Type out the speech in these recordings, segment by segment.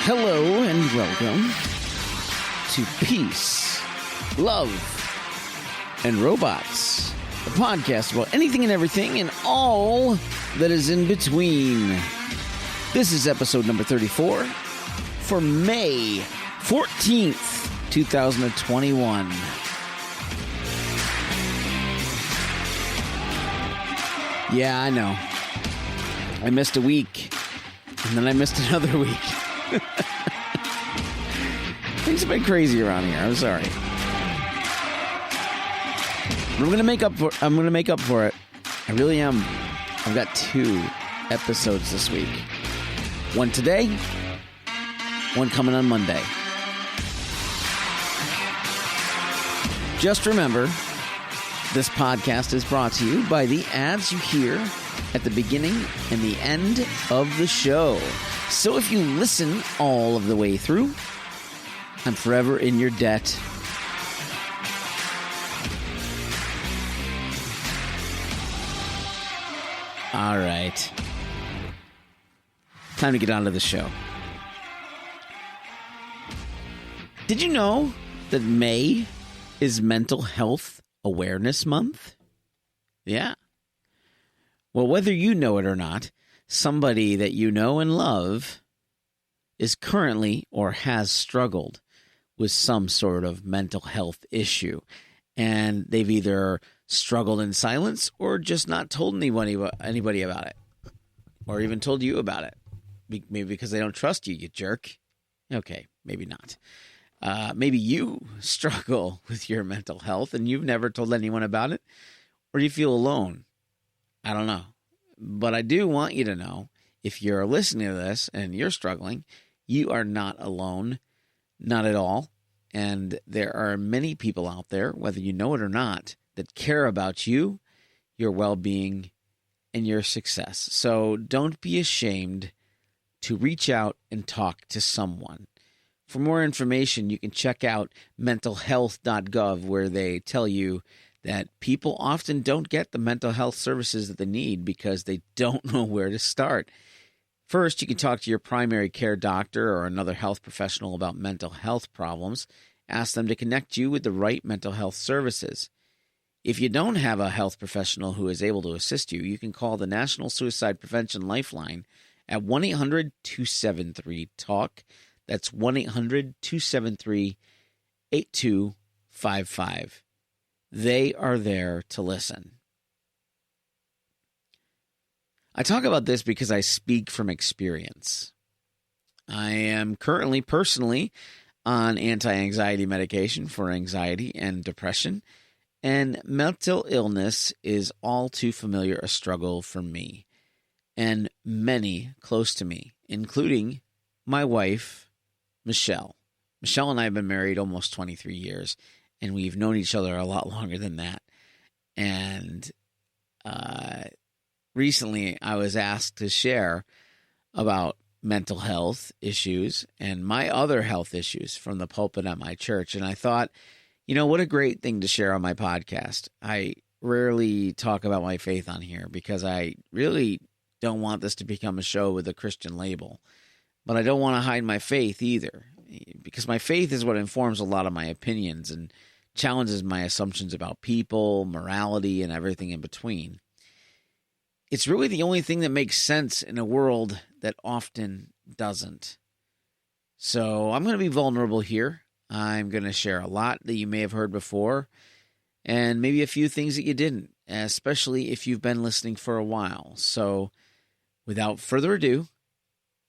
Hello and welcome to Peace, Love, and Robots, a podcast about anything and everything and all that is in between. This is episode number 34 for May 14th, 2021. Yeah, I know. I missed a week, and then I missed another week. Things have been crazy around here. I'm sorry. I'm gonna make up for it. I really am. I've got 2 episodes this week. One today, one coming on Monday. Just remember, this podcast is brought to you by the ads you hear at the beginning and the end of the show. So if you listen all of the way through, I'm forever in your debt. All right. Time to get on to the show. Did you know that May is Mental Health Awareness Month? Yeah. Well, whether you know it or not, somebody that you know and love is currently or has struggled with some sort of mental health issue. And they've either struggled in silence or just not told anybody about it. Or even told you about it. Maybe because they don't trust you, you jerk. Okay, maybe not. Maybe you struggle with your mental health and you've never told anyone about it. Or you feel alone. I don't know. But I do want you to know, if you're listening to this and you're struggling, you are not alone, not at all. And there are many people out there, whether you know it or not, that care about you, your well-being, and your success. So don't be ashamed to reach out and talk to someone. For more information, you can check out MentalHealth.Gov, where they tell you that people often don't get the mental health services that they need because they don't know where to start. First, you can talk to your primary care doctor or another health professional about mental health problems. Ask them to connect you with the right mental health services. If you don't have a health professional who is able to assist you, you can call the National Suicide Prevention Lifeline at 1-800-273-TALK. That's 1-800-273-8255. They are there to listen. I talk about this because I speak from experience. I am currently personally on anti-anxiety medication for anxiety and depression, and mental illness is all too familiar a struggle for me and many close to me, including my wife, Michelle. Michelle and I have been married almost 23 years. And we've known each other a lot longer than that. And recently I was asked to share about mental health issues and my other health issues from the pulpit at my church. And I thought, what a great thing to share on my podcast. I rarely talk about my faith on here because I really don't want this to become a show with a Christian label. But I don't want to hide my faith either, because my faith is what informs a lot of my opinions and challenges my assumptions about people, morality, and everything in between. It's really the only thing that makes sense in a world that often doesn't. So I'm going to be vulnerable here. I'm going to share a lot that you may have heard before, and maybe a few things that you didn't, especially if you've been listening for a while. So without further ado,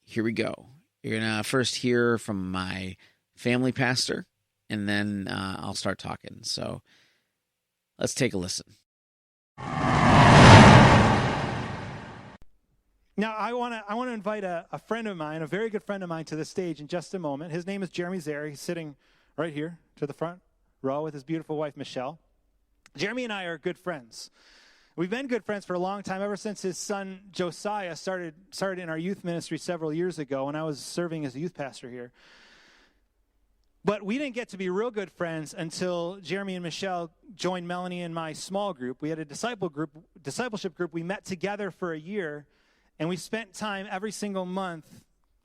here we go. You're going to first hear from my family pastor, and then I'll start talking. So let's take a listen. Now, I want to invite a friend of mine, a very good friend of mine, to the stage in just a moment. His name is Jeremy Zare. He's sitting right here to the front row with his beautiful wife, Michelle. Jeremy and I are good friends. We've been good friends for a long time, ever since his son Josiah started in our youth ministry several years ago, and I was serving as a youth pastor here. But we didn't get to be real good friends until Jeremy and Michelle joined Melanie and my small group. We had a discipleship group. We met together for a year, and we spent time every single month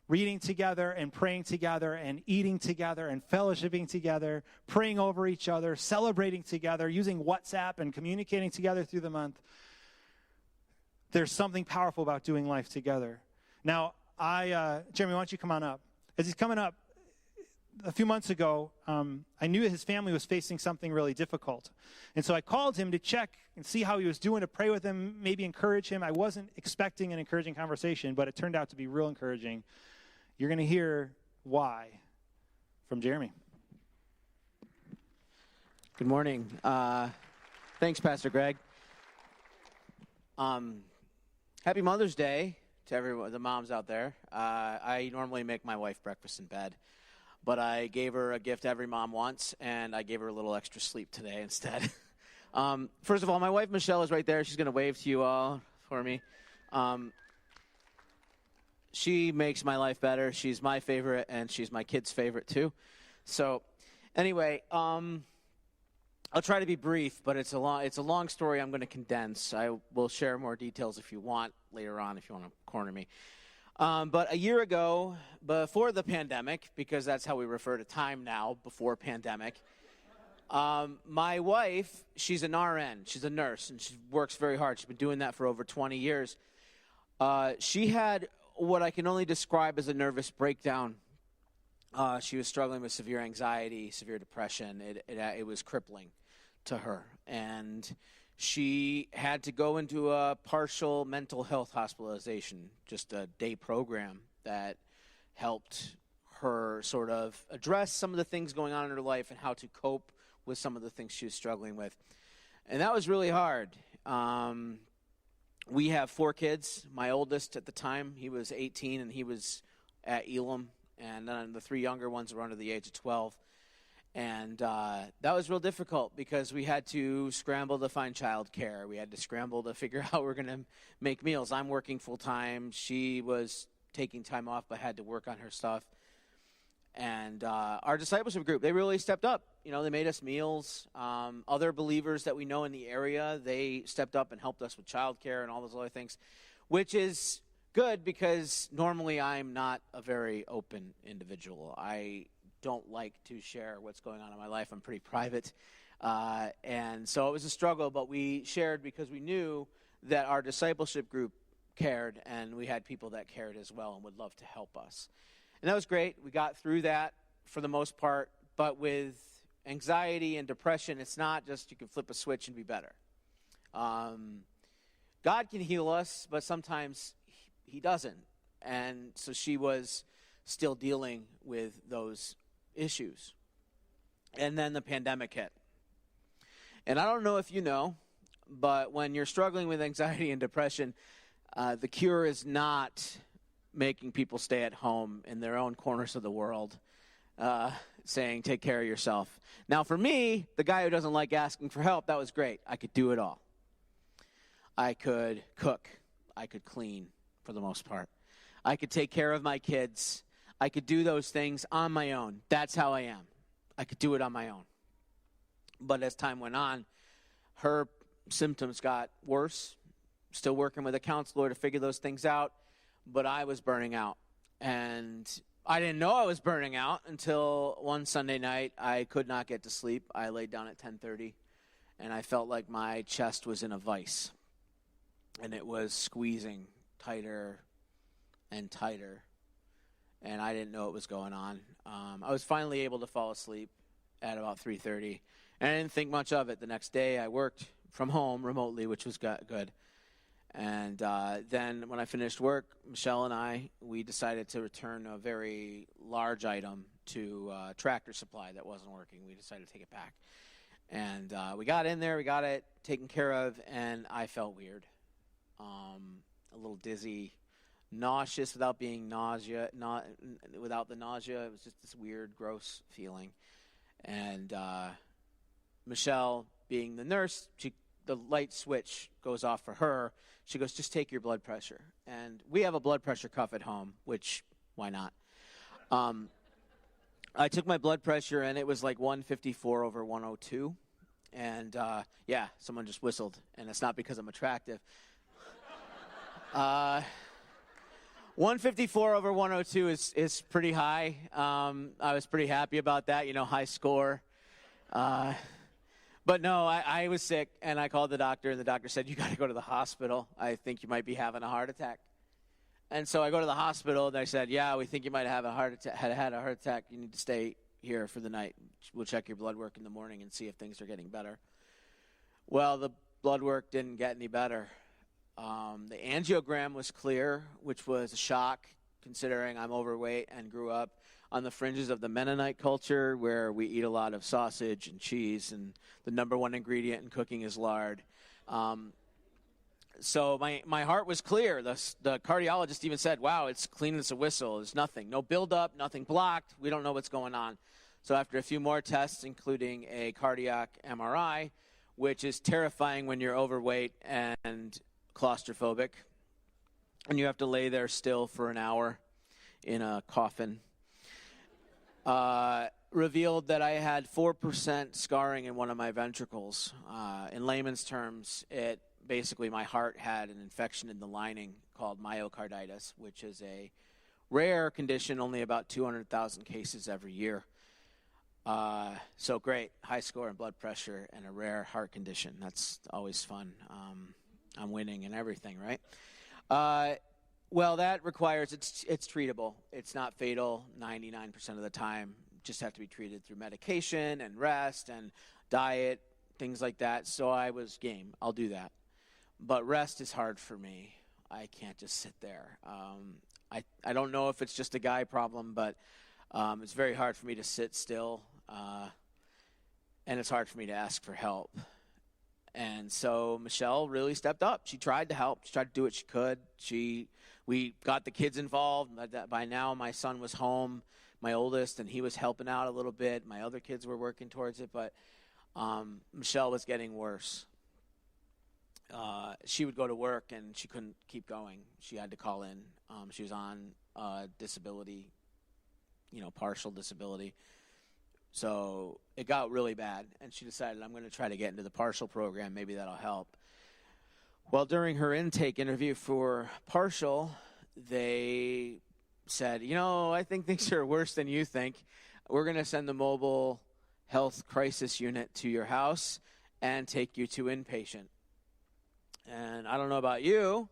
reading together and praying together and eating together and fellowshipping together, praying over each other, celebrating together, using WhatsApp and communicating together through the month. There's something powerful about doing life together. Now, Jeremy, why don't you come on up? As he's coming up, a few months ago, I knew his family was facing something really difficult. And so I called him to check and see how he was doing, to pray with him, maybe encourage him. I wasn't expecting an encouraging conversation, but it turned out to be real encouraging. You're going to hear why from Jeremy. Good morning. Thanks, Pastor Greg. Happy Mother's Day to everyone, the moms out there. I normally make my wife breakfast in bed, but I gave her a gift every mom wants, and I gave her a little extra sleep today instead. First of all, my wife Michelle is right there. She's going to wave to you all for me. She makes my life better. She's my favorite, and she's my kid's favorite too. So anyway, I'll try to be brief, but it's a long story I'm going to condense. I will share more details if you want later on, if you want to corner me. But a year ago, before the pandemic, because that's how we refer to time now, before pandemic, my wife, she's an RN, she's a nurse, and she works very hard. She's been doing that for over 20 years. She had what I can only describe as a nervous breakdown. She was struggling with severe anxiety, severe depression. It was crippling to her. And she had to go into a partial mental health hospitalization, just a day program that helped her sort of address some of the things going on in her life and how to cope with some of the things she was struggling with. And that was really hard. We have 4 kids. My oldest at the time, he was 18, and he was at Elam. And then the 3 younger ones were under the age of 12. And that was real difficult because we had to scramble to find childcare. We had to scramble to figure out how we're going to make meals. I'm working full-time. She was taking time off but had to work on her stuff. And our discipleship group, they really stepped up. You know, they made us meals. Other believers that we know in the area, they stepped up and helped us with childcare and all those other things, which is good because normally I'm not a very open individual. I don't like to share what's going on in my life. I'm pretty private. And so it was a struggle, but we shared because we knew that our discipleship group cared, and we had people that cared as well and would love to help us. And that was great. We got through that for the most part, but with anxiety and depression, it's not just you can flip a switch and be better. God can heal us, but sometimes he doesn't. And so she was still dealing with those issues. And then the pandemic hit. And I don't know if you know, but when you're struggling with anxiety and depression, the cure is not making people stay at home in their own corners of the world, saying, take care of yourself. Now, for me, the guy who doesn't like asking for help, that was great. I could do it all. I could cook. I could clean, for the most part. I could take care of my kids. I could do those things on my own. That's how I am. I could do it on my own. But as time went on, her symptoms got worse. Still working with a counselor to figure those things out. But I was burning out. And I didn't know I was burning out until one Sunday night I could not get to sleep. I laid down at 10:30, and I felt like my chest was in a vice. And it was squeezing tighter and tighter. And I didn't know what was going on. I was finally able to fall asleep at about 3:30. And I didn't think much of it. The next day I worked from home remotely, which was good. And then when I finished work, Michelle and I, we decided to return a very large item to Tractor Supply that wasn't working. We decided to take it back. And we got in there, we got it taken care of, and I felt weird. A little dizzy, nauseous without being without the nausea. It was just this weird, gross feeling. And Michelle, being the nurse, the light switch goes off for her. She goes, just take your blood pressure. And we have a blood pressure cuff at home, which, why not? I took my blood pressure, and it was like 154 over 102. And, someone just whistled, and it's not because I'm attractive. 154 over 102 is pretty high. I was pretty happy about that, high score. But no, I was sick, and I called the doctor, and the doctor said, you got to go to the hospital. I think you might be having a heart attack. And so I go to the hospital, and they said, yeah, we think you might have had a heart attack. You need to stay here for the night. We'll check your blood work in the morning and see if things are getting better. Well, the blood work didn't get any better. The angiogram was clear, which was a shock, considering I'm overweight and grew up on the fringes of the Mennonite culture, where we eat a lot of sausage and cheese, and the number one ingredient in cooking is lard. So my heart was clear. The cardiologist even said, wow, it's clean as a whistle. There's nothing. No buildup, nothing blocked. We don't know what's going on. So after a few more tests, including a cardiac MRI, which is terrifying when you're overweight and claustrophobic, and you have to lay there still for an hour in a coffin, revealed that I had 4% scarring in one of my ventricles. In layman's terms, basically my heart had an infection in the lining called myocarditis, which is a rare condition, only about 200,000 cases every year. So great, high score and blood pressure and a rare heart condition. That's always fun. I'm winning and everything, right? Well, that requires, it's treatable. It's not fatal 99% of the time. Just have to be treated through medication and rest and diet, things like that. So I was game. I'll do that. But rest is hard for me. I can't just sit there. I don't know if it's just a guy problem, but it's very hard for me to sit still. And it's hard for me to ask for help. And so Michelle really stepped up. She tried to help. She tried to do what she could. We got the kids involved. By now, my son was home, my oldest, and he was helping out a little bit. My other kids were working towards it, but Michelle was getting worse. She would go to work, and she couldn't keep going. She had to call in. She was on disability, partial disability. So it got really bad, and she decided, I'm going to try to get into the partial program. Maybe that'll help. Well, during her intake interview for partial, they said, I think things are worse than you think. We're going to send the mobile health crisis unit to your house and take you to inpatient. And I don't know about you,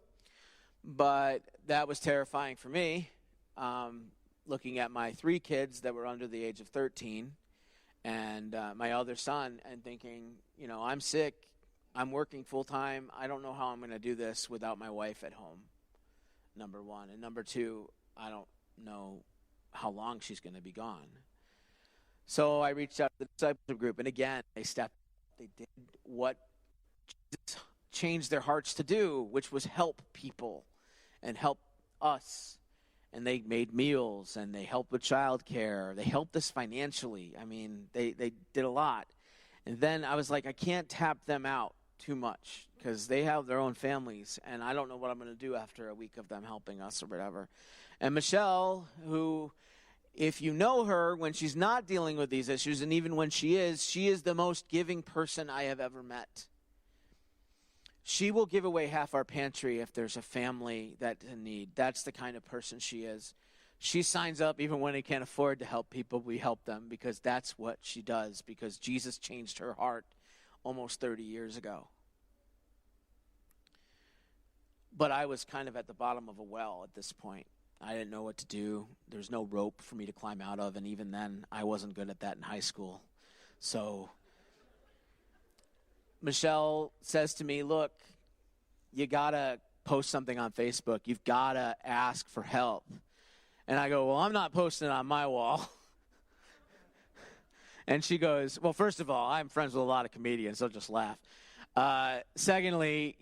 but that was terrifying for me, looking at my 3 kids that were under the age of 13 and my other son, and thinking, I'm sick, I'm working full-time, I don't know how I'm going to do this without my wife at home, number one. And number 2, I don't know how long she's going to be gone. So I reached out to the discipleship group, and again, they did what Jesus changed their hearts to do, which was help people and help us. And they made meals, and they helped with childcare. They helped us financially. I mean, they did a lot. And then I was like, I can't tap them out too much because they have their own families, and I don't know what I'm going to do after a week of them helping us or whatever. And Michelle, who, if you know her, when she's not dealing with these issues, and even when she is the most giving person I have ever met. She will give away half our pantry if there's a family that's in need. That's the kind of person she is. She signs up even when they can't afford to help people. We help them because that's what she does, because Jesus changed her heart almost 30 years ago. But I was kind of at the bottom of a well at this point. I didn't know what to do. There's no rope for me to climb out of, and even then, I wasn't good at that in high school. So Michelle says to me, look, you got to post something on Facebook. You've got to ask for help. And I go, well, I'm not posting it on my wall. And she goes, well, first of all, I'm friends with a lot of comedians, so just laugh. Secondly,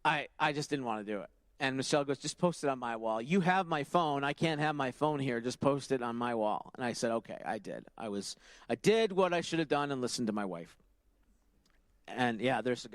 I just didn't want to do it. And Michelle goes, just post it on my wall. You have my phone. I can't have my phone here. Just post it on my wall. And I said, okay, I did. I did what I should have done and listened to my wife. And yeah, there's a